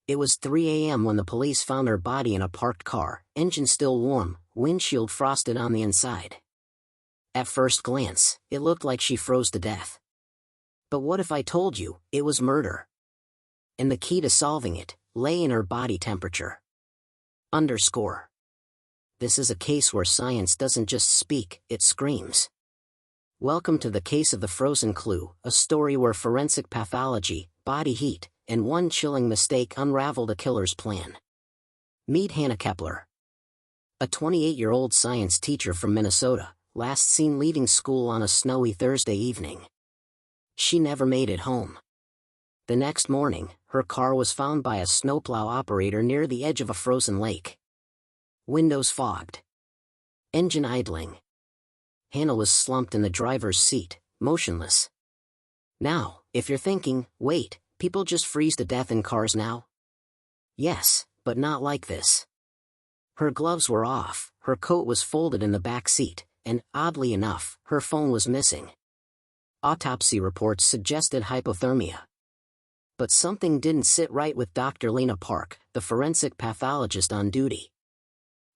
It was 3 a.m. when the police found her body in a parked car, engine still warm, windshield frosted on the inside. At first glance, it looked like she froze to death. But what if I told you it was murder? And the key to solving it lay in her body temperature. Underscore. This is a case where science doesn't just speak, it screams. Welcome to the case of the frozen clue, a story where forensic pathology, body heat, and one chilling mistake unraveled a killer's plan. Meet Hannah Kepler. A 28-year-old science teacher from Minnesota, last seen leaving school on a snowy Thursday evening. She never made it home. The next morning, her car was found by a snowplow operator near the edge of a frozen lake. Windows fogged. Engine idling. Hannah was slumped in the driver's seat, motionless. Now, if you're thinking, wait, people just freeze to death in cars now? Yes, but not like this. Her gloves were off, her coat was folded in the back seat, and, oddly enough, her phone was missing. Autopsy reports suggested hypothermia. But something didn't sit right with Dr. Lena Park, the forensic pathologist on duty.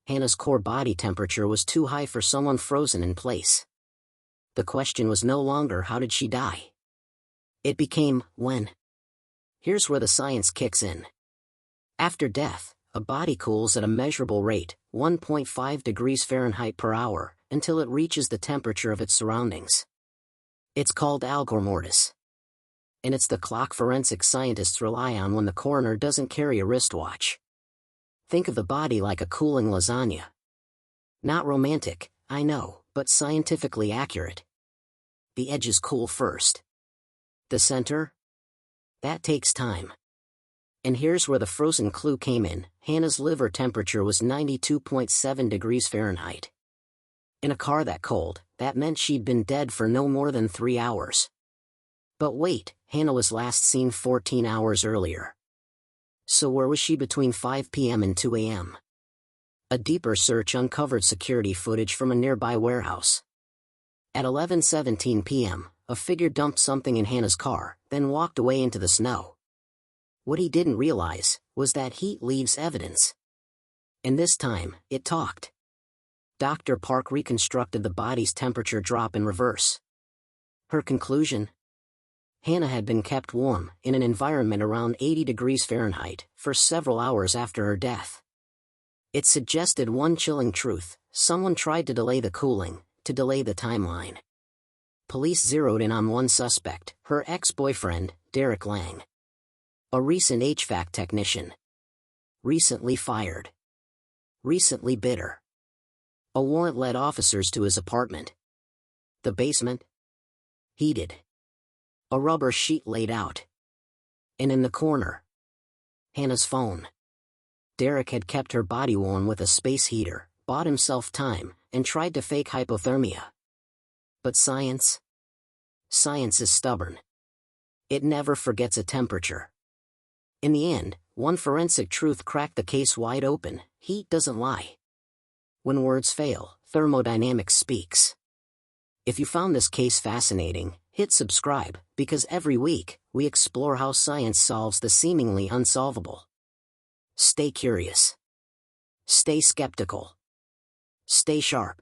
Hannah's core body temperature was too high for someone frozen in place. The question was no longer how did she die? It became, when? Here's where the science kicks in. After death, a body cools at a measurable rate, 1.5 degrees Fahrenheit per hour, until it reaches the temperature of its surroundings. It's called algor mortis. And it's the clock forensic scientists rely on when the coroner doesn't carry a wristwatch. Think of the body like a cooling lasagna. Not romantic, I know, but scientifically accurate. The edges cool first. The center? That takes time. And here's where the frozen clue came in. Hannah's liver temperature was 92.7 degrees Fahrenheit. In a car that cold, that meant she'd been dead for no more than 3 hours. But wait, Hannah was last seen 14 hours earlier. So where was she between 5 p.m. and 2 a.m.? A deeper search uncovered security footage from a nearby warehouse. At 11:17 p.m., a figure dumped something in Hannah's car, then walked away into the snow. What he didn't realize was that heat leaves evidence. And this time, it talked. Dr. Park reconstructed the body's temperature drop in reverse. Her conclusion? Hannah had been kept warm, in an environment around 80 degrees Fahrenheit, for several hours after her death. It suggested one chilling truth: someone tried to delay the cooling, to delay the timeline. Police zeroed in on one suspect, her ex-boyfriend, Derek Lang. A recent HVAC technician. Recently fired. Recently bitter. A warrant led officers to his apartment. The basement? Heated. A rubber sheet laid out. And in the corner, Hannah's phone. Derek had kept her body warm with a space heater, bought himself time, and tried to fake hypothermia. But science? Science is stubborn. It never forgets a temperature. In the end, one forensic truth cracked the case wide open: heat doesn't lie. When words fail, thermodynamics speaks. If you found this case fascinating, hit subscribe, because every week, we explore how science solves the seemingly unsolvable. Stay curious. Stay skeptical. Stay sharp.